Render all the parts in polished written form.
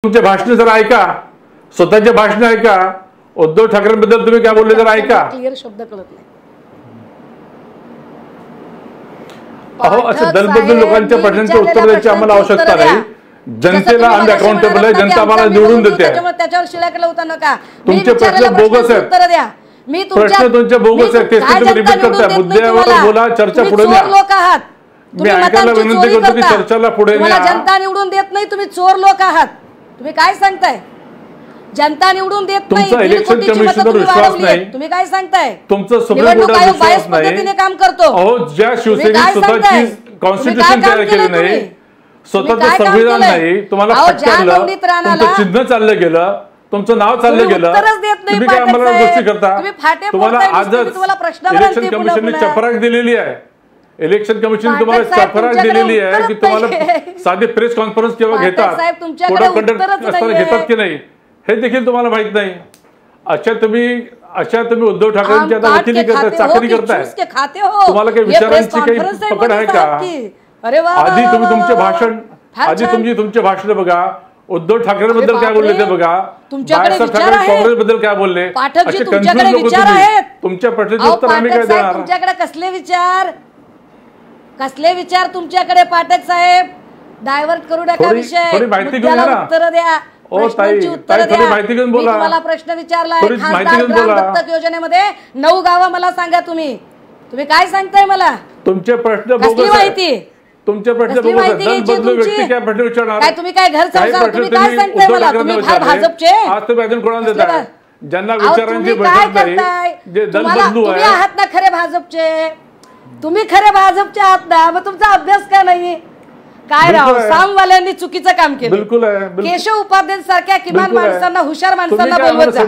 तुमचे भाषण जरा ऐका, स्वतःचे भाषण ऐका. उद्धव ठाकरेंबद्दल तुम्ही काय बोलले जरा ऐका. क्लिअर शब्द कळत नाही. अहो, असं दलबदल लोकांच्या प्रश्नांचे उत्तर द्यायची आम्हाला आवश्यकता नाही. जनतेला आम्ही अकाउंटेबल आहे. जनता आम्हाला निवडून देते. त्याच्यावर शिलाक लावता नका. तुमचे प्रश्न बोगस आहेत. उत्तर द्या. मी प्रश्न तुमचे बोगस आहेत. तेच तुम्ही रिपीट करताय. मुद्द्यावर बोला, चर्चा पुढे न्या. लोक आहात. मी ऐकायला विनंती करतो की चर्चाला पुढे न्या. जनता निवडून देत नाही. तुम्ही चोर लोक आहात. तुम्ही काय सांगताय? जनता निवडून देत नाही. तुमचा इलेक्शन कमिशनवर विश्वास नाही. तुम्ही काय सांगताय? तुमचं सुप्रीम कोर्टावर विश्वास नाही. काम करतो. अहो, ज्या शिवसेनेने स्वतःची कॉन्स्टिट्यूशन तयार केली नाही, स्वतःचं संविधान नाही, तुम्हाला फटकारलं, तुमचं चिन्ह चाललं गेलं, तुमचं नाव चाललं गेलं, तुम्ही काय आम्हाला गोष्टी करता? तुम्हाला आजच इलेक्शन कमिशनने चपराक दिलेली आहे. इलेक्शन कमिशन तुम्हाला चपराक दिलेली आहे की तुम्हाला साधी प्रेस कॉन्फरन्स केव्हा घेतात, कोड ऑफ कंडक्ट असताना घेतात की नाही हे देखील तुम्हाला माहित नाही. अशा तुम्ही उद्धव ठाकरेंची आता वकिली करताय, चाकरी करताय. तुम्हाला काही विचारांची काही पकड आहे का? आधी तुम्ही तुमचे भाषण बघा. उद्धव ठाकरेंबद्दल काय बोलले ते बघा. काँग्रेस बद्दल काय बोलले. असे कन्फ्युज लोक तुमच्या प्रश्नाचं उत्तर आम्ही काय देणार? तुमच्याकडे कसले विचार तुमच्याकडे पाठक साहेब? डायव्हर्ट करू नका विषय. थोडी माहिती घेऊन उत्तर द्या. थोडी माहिती घेऊन बोला. मला प्रश्न विचारलाय दत्तक योजनेमध्ये 9 गावं मला सांगा. तुम्ही काय सांगताय मला? तुमचे प्रश्न बोगस माहिती. तुमचे प्रश्न बोगस. दलबदलू व्यक्ती काय प्रश्न विचारणार? काय तुम्ही काय घर संसार तुम्ही काय सांगताय मला? तुम्ही भाजपचे आज तुम्ही अजून कोणाला देताय? ज्यांना विचारांची बैठक नाही, जे दलबदलू आहे. तुम्ही आहात ना खरे भाजपचे. तुम्ही खरे भाजपचे आहात ना. मग तुमचा अभ्यास का नाही? काय राव, सामवाल्यांनी चुकीचं काम केलं. बिलकुल आहे. केशव उपाध्याय सारख्या किमान माणसांना, हुशार माणसांना बोलवत जा.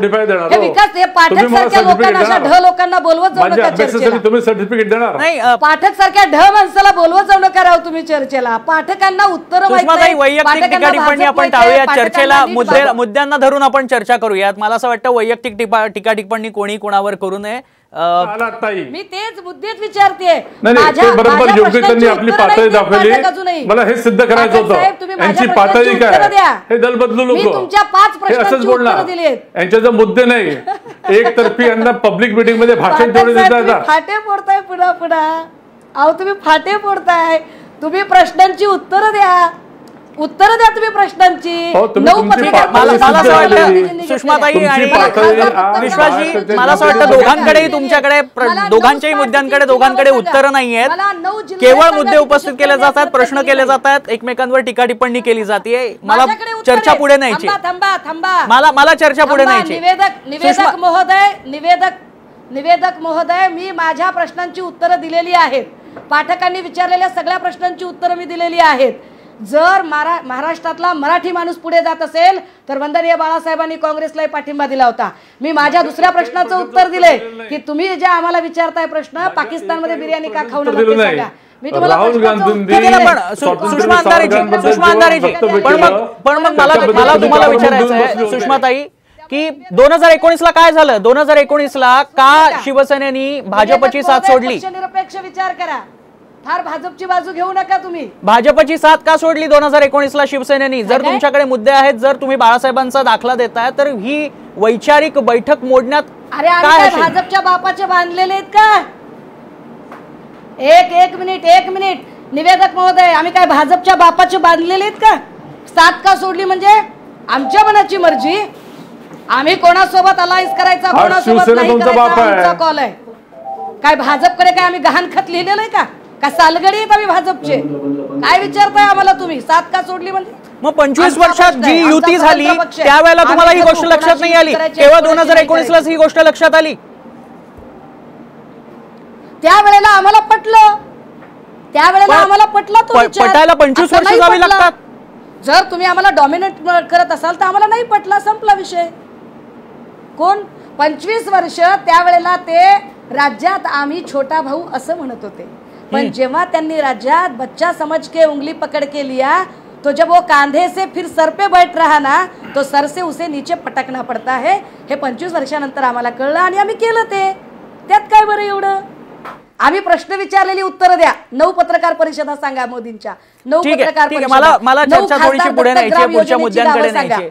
हे विकास, हे पाठक सारख्या लोकांना, अशा ढ लोकांना बोलवत जाऊ नका चर्चेला. तुम्ही सर्टिफिकेट देणार नाही. पाठक सारख्या ढ माणसाला बोलवत जाऊ नका राव तुम्ही चर्चेला. पाठकांना उत्तर वैयक्तिक टीका आपण टाळूयात. चर्चेला मुद्द्यांना धरून आपण चर्चा करूयात. मला असं वाटतं वैयक्तिक टीका टिप्पणी कोणी कोणावर करू नये. मी तेच मुद्देच विचारते. बरोबर योग्य त्यांनी आपली पातळी दाखवली. मला हे सिद्ध करायचं होतं. यांची पातळी काय? हे दलबदलू लोक तुमच्या 5 प्रश्नांची उत्तरं दिलीत. यांचे जर मुद्दे नाही, एकतर्फी यांना पब्लिक मीटिंग मध्ये भाषण तेवढे देतात. फाटे फोडताय पुन्हा. अहो, तुम्ही फाटे फोडताय. तुम्ही प्रश्नांची उत्तरं द्या. तुम्ही प्रश्नांची. 9 सुषमाताई आणि विश्वासजी, मला असं वाटतं दोघांकडेही तुमच्याकडे दोघांच्याही मुद्द्यांकडे दोघांकडे उत्तरं नाही आहेत. केवळ मुद्दे उपस्थित केले जातात, प्रश्न केले जातात, एकमेकांवर टीका टिप्पणी केली जाते. मला चर्चा पुढे न्यायची. मला चर्चा पुढे न्यायची. निवेदक महोदय, मी माझ्या प्रश्नांची उत्तरं दिलेली आहेत. पाठकांनी विचारलेल्या सगळ्या प्रश्नांची उत्तरं मी दिलेली आहेत. जर महाराष्ट्रातला मराठी माणूस पुढे जात असेल तर वंदनीय बाळासाहेबांनी काँग्रेसला पाठिंबा दिला होता. मी माझ्या दुसऱ्या प्रश्नाचं उत्तर दिले की तुम्ही जे आम्हाला विचारताय प्रश्न, पाकिस्तानमध्ये बिर्याणी का खाऊ नका ते सांगा. मी तुम्हाला सुषमा अंधारेजी, पण मग मला तुम्हाला विचारायचं आहे सुषमाताई की 2019 ला काय झालं? 2019 ला का शिवसेनेनी भाजपची साथ सोडली? निरपेक्ष विचार करा. फार भाजपची बाजू घेऊ नका तुम्ही. भाजपची साथ का सोडली 2019 ला शिवसेनेनी? जर तुमच्याकडे मुद्दे आहेत, जर तुम्ही बाळासाहेबांचा दाखला देताय, तर ही वैचारिक बैठक मोडण्यात काय भाजपच्या बापाचे बांधलेले आहेत का? एक मिनिट निवेदक महोदय, आम्ही काय भाजपच्या बापाचे बांधलेले आहेत का? साथ का सोडली म्हणजे आमच्या मनाची मर्जी. आम्ही कोणासोबत अलायन्स करायचा, कोणासोबत नाही करायचा आमचा कॉल आहे. काय भाजपकडे काय आम्ही गहाणखत लिहिलेलं आहे का? सालगडी आहेत आम्ही भाजपचे? काय विचारताय आम्हाला तुम्ही? साथ का सोडली म्हणजे? मग 25 वर्षात जी युती झाली त्यावेळेला तुम्हाला ही गोष्ट लक्षात नाही आली? केवळ 2019 लाच ही गोष्ट लक्षात आली. त्यावेळेला आम्हाला पटलं. तो पटायला 25 वर्ष जावी लागतात. जर तुम्ही आम्हाला डॉमिनेट करत असाल तर आम्हाला नाही पटला, संपला विषय. कोण 25 वर्ष? त्यावेळेला ते राज्यात आम्ही छोटा भाऊ असं म्हणत होते. पण जेव्हा त्यांनी राज्यात बच्चा समझ के उंगली पकड़ के लिया, तो जब वो कांधे से फिर सर पे बैठ रहा ना, तो सर से उसे नीचे पटकना पड़ता है. हे 25 वर्षानंतर आम्हाला कळलं आणि आम्ही केलं ते. त्यात काय बरं एवढं? आम्ही प्रश्न विचारलेली उत्तरं द्या. 9 पत्रकार परिषदा सांगा मोदींच्या, 9 पत्रकार परिषदा, मला चर्चा थोडीशी पुढे न्यायची, पुढच्या मुद्द्यांकडे न्यायची.